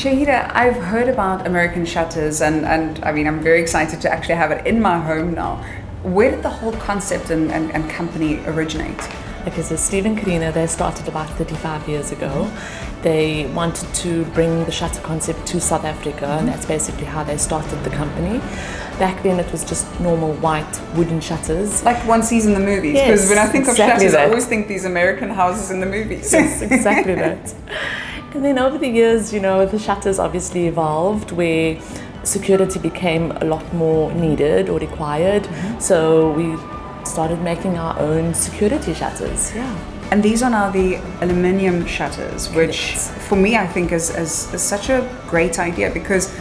Shahida, I've heard about American shutters and I mean, I'm very excited to actually have it in my home now. Where did the whole concept and company originate? Okay, so Steve and Karina, they started about 35 years ago. They wanted to bring the shutter concept to South Africa, and that's basically how they started the company. Back then it was just normal white wooden shutters. Like one sees in the movies, because when I think of shutters, I always think these American houses in the movies. Yes, exactly that. And then over the years, the shutters obviously evolved where security became a lot more needed or required. So we started making our own security shutters. Yeah. And these are now the aluminium shutters, which for me I think is such a great idea, because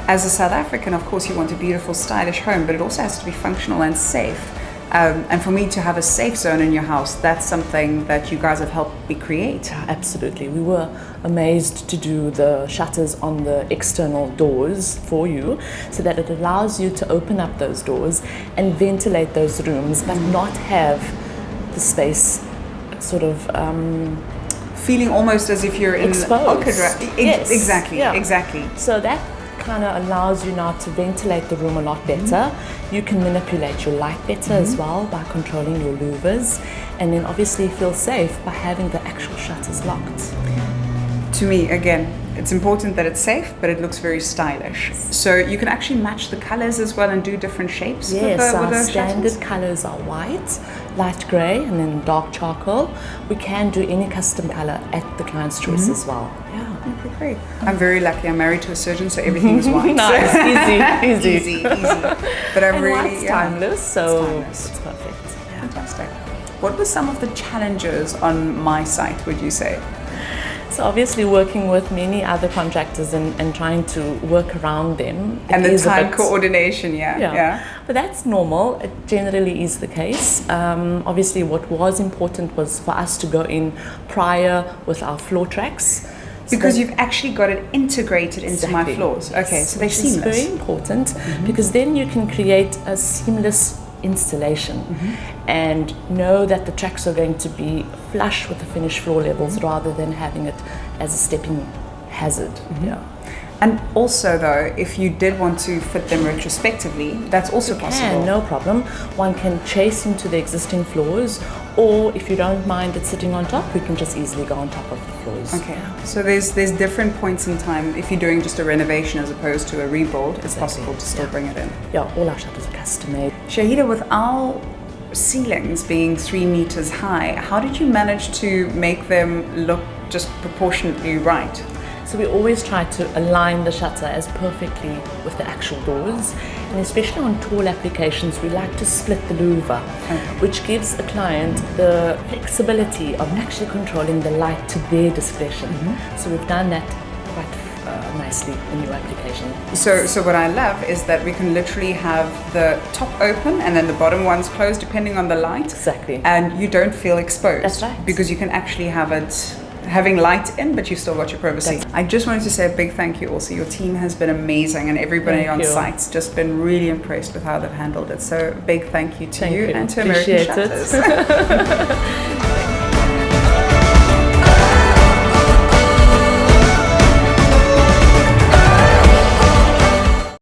as a South African, of course, you want a beautiful, stylish home, but it also has to be functional and safe. And for me to have a safe zone in your house, that's something that you guys have helped me create. Absolutely. We were amazed to do the shutters on the external doors for you, so that it allows you to open up those doors and ventilate those rooms, but not have the space sort of feeling almost as if you're exposed. Yes. Exactly. So that kind of allows you now to ventilate the room a lot better. You can manipulate your light better as well by controlling your louvers, and then obviously feel safe by having the actual shutters locked. To me, again, it's important that it's safe, but it looks very stylish. So you can actually match the colors as well and do different shapes. Yes, with our the standard shutters? colors are white, light grey, and then dark charcoal. We can do any custom color at the client's choice as well. Yeah. Okay, great. I'm very lucky. I'm married to a surgeon, so everything is white. Nice, easy. But I'm and really white's timeless, so it's perfect. Yeah. Fantastic. What were some of the challenges on my site, would you say? So obviously working with many other contractors and trying to work around them. And the time coordination, yeah. But that's normal. It generally is the case. Obviously what was important was for us to go in prior with our floor tracks. Because you've actually got it integrated into my floors. Okay, so they're seamless. It's very important because then you can create a seamless installation and know that the tracks are going to be flush with the finished floor levels rather than having it as a stepping hazard. Yeah. And also though, if you did want to fit them retrospectively, that's also possible. No problem. One can chase into the existing floors, or if you don't mind it sitting on top, we can just easily go on top of the floors. Okay, so there's different points in time. If you're doing just a renovation as opposed to a rebuild, it's possible to still bring it in. Yeah, all our shutters are custom made. Shahida, with our ceilings being 3 meters high, how did you manage to make them look just proportionately right? So we always try to align the shutter as perfectly with the actual doors, and especially on tall applications we like to split the louver, which gives a client the flexibility of actually controlling the light to their discretion. So we've done that quite nicely in your application. So what I love is that we can literally have the top open and then the bottom ones closed depending on the light. Exactly. And you don't feel exposed. That's right. Because you can actually have it having light in, but you've still got your privacy. I just wanted to say a big thank you also. Your team has been amazing and everybody on site's just been really impressed with how they've handled it. So big thank you to you and to American Shutters.